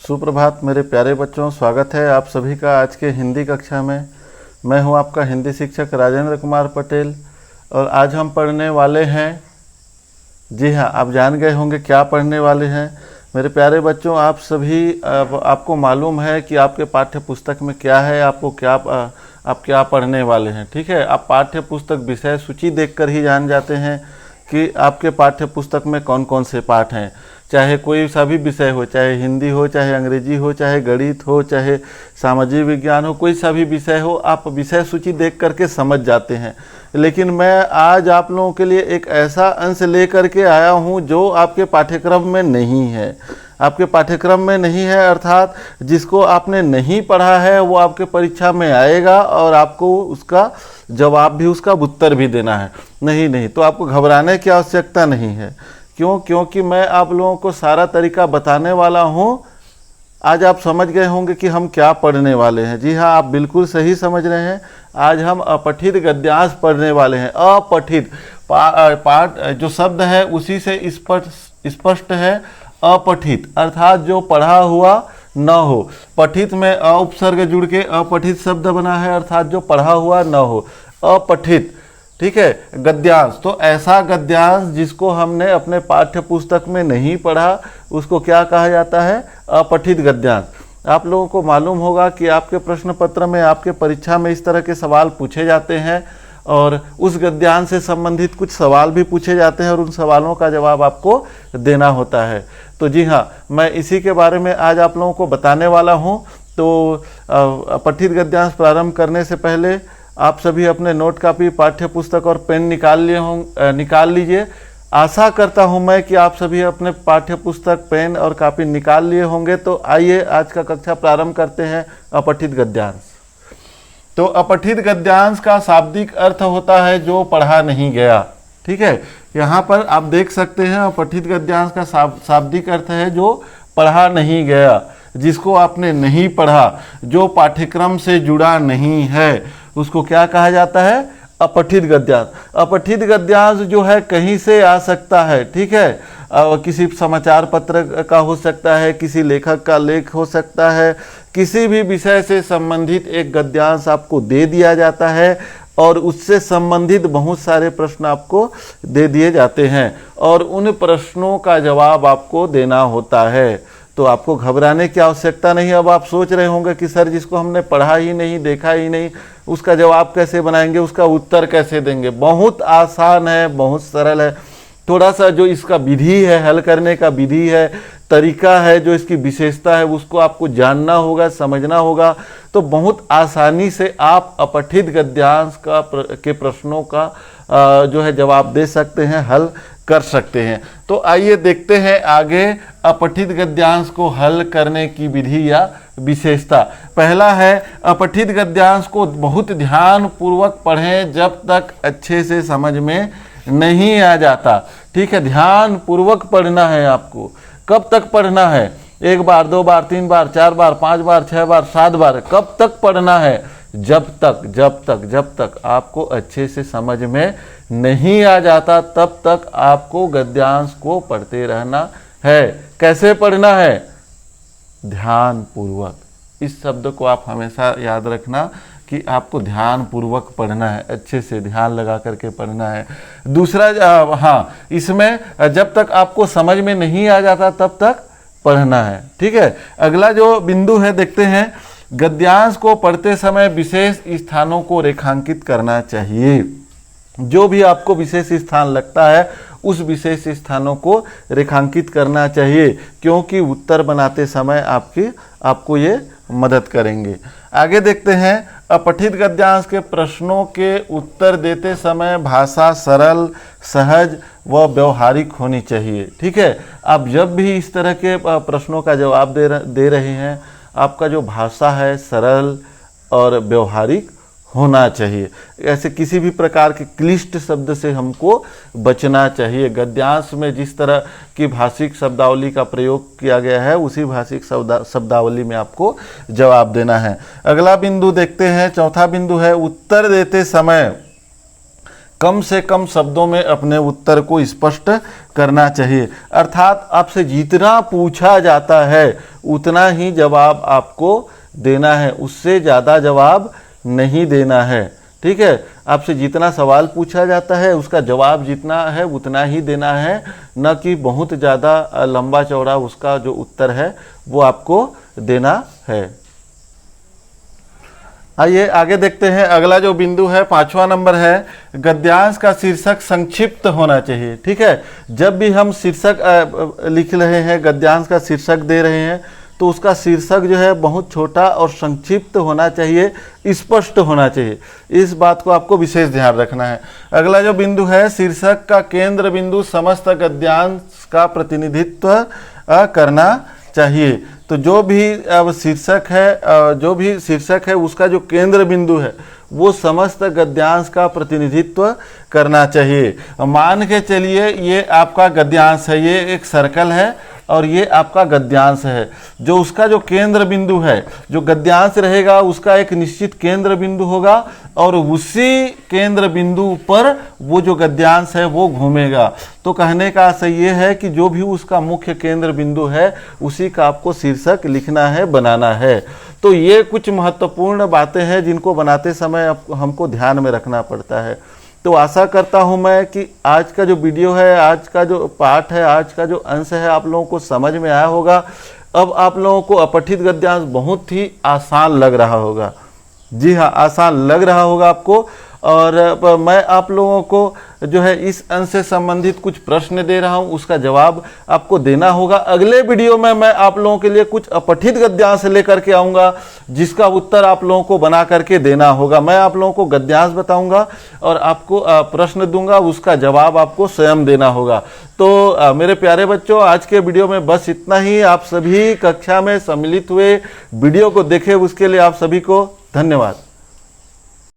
सुप्रभात मेरे प्यारे बच्चों, स्वागत है आप सभी का आज के हिंदी कक्षा में। मैं हूं आपका हिंदी शिक्षक राजेंद्र कुमार पटेल और आज हम पढ़ने वाले हैं, जी हाँ, आप जान गए होंगे क्या पढ़ने वाले हैं। मेरे प्यारे बच्चों, आप सभी आपको मालूम है कि आपके पाठ्य पुस्तक में क्या है, आप क्या पढ़ने वाले हैं। ठीक है, आप पाठ्य पुस्तक विषय सूची देखकर ही जान जाते हैं कि आपके पाठ्य पुस्तक में कौन कौन से पाठ हैं। चाहे कोई सा भी विषय हो, चाहे हिंदी हो, चाहे अंग्रेजी हो, चाहे गणित हो, चाहे सामाजिक विज्ञान हो, कोई सा भी विषय हो, आप विषय सूची देख करके समझ जाते हैं। लेकिन मैं आज आप लोगों के लिए एक ऐसा अंश ले करके आया हूं जो आपके पाठ्यक्रम में नहीं है। आपके पाठ्यक्रम में नहीं है अर्थात जिसको आपने नहीं पढ़ा है वो आपके परीक्षा में आएगा और आपको उसका जवाब भी, उसका उत्तर भी देना है। नहीं तो आपको घबराने की आवश्यकता नहीं है। क्योंकि मैं आप लोगों को सारा तरीका बताने वाला हूं। आज आप समझ गए होंगे कि हम क्या पढ़ने वाले हैं। जी हाँ, आप बिल्कुल सही समझ रहे हैं। आज हम अपठित गद्यांश पढ़ने वाले हैं। अपठित पाठ जो शब्द है उसी से स्पष्ट है, अपठित अर्थात जो पढ़ा हुआ न हो। पठित में अ उपसर्ग जुड़ के अपठित शब्द बना है, अर्थात जो पढ़ा हुआ न हो, अपठित। ठीक है, गद्यांश तो ऐसा गद्यांश जिसको हमने अपने पाठ्य पुस्तक में नहीं पढ़ा उसको क्या कहा जाता है? अपठित गद्यांश। आप लोगों को मालूम होगा कि आपके प्रश्न पत्र में, आपके परीक्षा में इस तरह के सवाल पूछे जाते हैं और उस गद्यांश से संबंधित कुछ सवाल भी पूछे जाते हैं और उन सवालों का जवाब आपको देना होता है। तो जी हाँ, मैं इसी के बारे में आज आप लोगों को बताने वाला हूँ। तो अपठित गद्यांश प्रारंभ करने से पहले आप सभी अपने नोट कापी, पाठ्य पुस्तक और पेन निकाल लीजिए। आशा करता हूं मैं कि आप सभी अपने पाठ्य पुस्तक, पेन और कापी निकाल लिए होंगे। तो आइए आज का कक्षा प्रारंभ करते हैं। अपठित गद्यांश। तो अपठित गद्यांश का शाब्दिक अर्थ होता है जो पढ़ा नहीं गया। ठीक है, यहाँ पर आप देख सकते हैं अपठित गद्यांश का शाब्दिक अर्थ है जो पढ़ा नहीं गया, जिसको आपने नहीं पढ़ा, जो पाठ्यक्रम से जुड़ा नहीं है, उसको क्या कहा जाता है? अपठित गद्यांश। अपठित गद्यांश जो है कहीं से आ सकता है। ठीक है, किसी समाचार पत्र का हो सकता है, किसी लेखक का लेख हो सकता है, किसी भी विषय से संबंधित एक गद्यांश आपको दे दिया जाता है और उससे संबंधित बहुत सारे प्रश्न आपको दे दिए जाते हैं और उन प्रश्नों का जवाब आपको देना होता है। तो आपको घबराने की आवश्यकता नहीं। अब आप सोच रहे होंगे कि सर, जिसको हमने पढ़ा ही नहीं, देखा ही नहीं, उसका जवाब कैसे बनाएंगे, उसका उत्तर कैसे देंगे? बहुत आसान है, बहुत सरल है। थोड़ा सा जो इसका विधि है, हल करने का विधि है, तरीका है, जो इसकी विशेषता है, उसको आपको जानना होगा, समझना होगा। तो बहुत आसानी से आप अपठित गद्यांश के प्रश्नों का जो है जवाब दे सकते हैं, हल कर सकते हैं। तो आइए देखते हैं आगे अपठित गद्यांश को हल करने की विधि या विशेषता। पहला है, अपठित गद्यांश को बहुत ध्यान पूर्वक पढ़ें जब तक अच्छे से समझ में नहीं आ जाता। ठीक है, ध्यान पूर्वक पढ़ना है आपको। कब तक पढ़ना है? 1 बार, 2 बार, 3 बार, 4 बार, 5 बार, 6 बार, 7 बार। कब तक पढ़ना है? जब तक आपको अच्छे से समझ में नहीं आ जाता, तब तक आपको गद्यांश को पढ़ते रहना है। कैसे पढ़ना है? ध्यान पूर्वक। इस शब्द को आप हमेशा याद रखना कि आपको ध्यान पूर्वक पढ़ना है, अच्छे से ध्यान लगा करके पढ़ना है। दूसरा, इसमें जब तक आपको समझ में नहीं आ जाता तब तक पढ़ना है। ठीक है, अगला जो बिंदु है देखते हैं। गद्यांश को पढ़ते समय विशेष स्थानों को रेखांकित करना चाहिए। जो भी आपको विशेष स्थान लगता है उस विशेष स्थानों को रेखांकित करना चाहिए, क्योंकि उत्तर बनाते समय आपको ये मदद करेंगे। आगे देखते हैं, अपठित गद्यांश के प्रश्नों के उत्तर देते समय भाषा सरल, सहज व व्यवहारिक होनी चाहिए। ठीक है, आप जब भी इस तरह के प्रश्नों का जवाब दे रहे हैं, आपका जो भाषा है सरल और व्यवहारिक होना चाहिए। ऐसे किसी भी प्रकार के क्लिष्ट शब्द से हमको बचना चाहिए। गद्यांश में जिस तरह की भाषिक शब्दावली का प्रयोग किया गया है उसी भाषिक शब्दावली में आपको जवाब देना है। अगला बिंदु देखते हैं, चौथा बिंदु है, उत्तर देते समय कम से कम शब्दों में अपने उत्तर को स्पष्ट करना चाहिए। अर्थात आपसे जितना पूछा जाता है उतना ही जवाब आपको देना है, उससे ज़्यादा जवाब नहीं देना है। ठीक है, आपसे जितना सवाल पूछा जाता है उसका जवाब जितना है उतना ही देना है, न कि बहुत ज़्यादा लंबा चौड़ा उसका जो उत्तर है वो आपको देना है। आइए आगे देखते हैं। अगला जो बिंदु है 5वां नंबर है, गद्यांश का शीर्षक संक्षिप्त होना चाहिए। ठीक है, जब भी हम शीर्षक लिख रहे हैं, गद्यांश का शीर्षक दे रहे हैं, तो उसका शीर्षक जो है बहुत छोटा और संक्षिप्त होना चाहिए, स्पष्ट होना चाहिए। इस बात को आपको विशेष ध्यान रखना है। अगला जो बिंदु है, शीर्षक का केंद्र बिंदु समस्त गद्यांश का प्रतिनिधित्व करना चाहिए। तो जो भी शीर्षक है उसका जो केंद्र बिंदु है वो समस्त गद्यांश का प्रतिनिधित्व करना चाहिए। मान के चलिए ये आपका गद्यांश है, ये एक सर्कल है और ये आपका गद्यांश है। जो उसका जो केंद्र बिंदु है, जो गद्यांश रहेगा उसका एक निश्चित केंद्र बिंदु होगा और उसी केंद्र बिंदु पर वो जो गद्यांश है वो घूमेगा। तो कहने का आशय ये है कि जो भी उसका मुख्य केंद्र बिंदु है उसी का आपको शीर्षक लिखना है, बनाना है। तो ये कुछ महत्वपूर्ण बातें हैं जिनको बनाते समय हमको ध्यान में रखना पड़ता है। तो आशा करता हूं मैं कि आज का जो वीडियो है, आज का जो पाठ है, आज का जो अंश है आप लोगों को समझ में आया होगा। अब आप लोगों को अपठित गद्यांश बहुत ही आसान लग रहा होगा। जी हाँ, आसान लग रहा होगा आपको। और मैं आप लोगों को जो है इस अंश से संबंधित कुछ प्रश्न दे रहा हूं, उसका जवाब आपको देना होगा। अगले वीडियो में मैं आप लोगों के लिए कुछ अपठित गद्यांश लेकर के आऊँगा जिसका उत्तर आप लोगों को बना करके देना होगा। मैं आप लोगों को गद्यांश बताऊंगा और आपको प्रश्न दूंगा, उसका जवाब आपको स्वयं देना होगा। तो मेरे प्यारे बच्चों, आज के वीडियो में बस इतना ही। आप सभी कक्षा में सम्मिलित हुए, वीडियो को देखे उसके लिए आप सभी को धन्यवाद।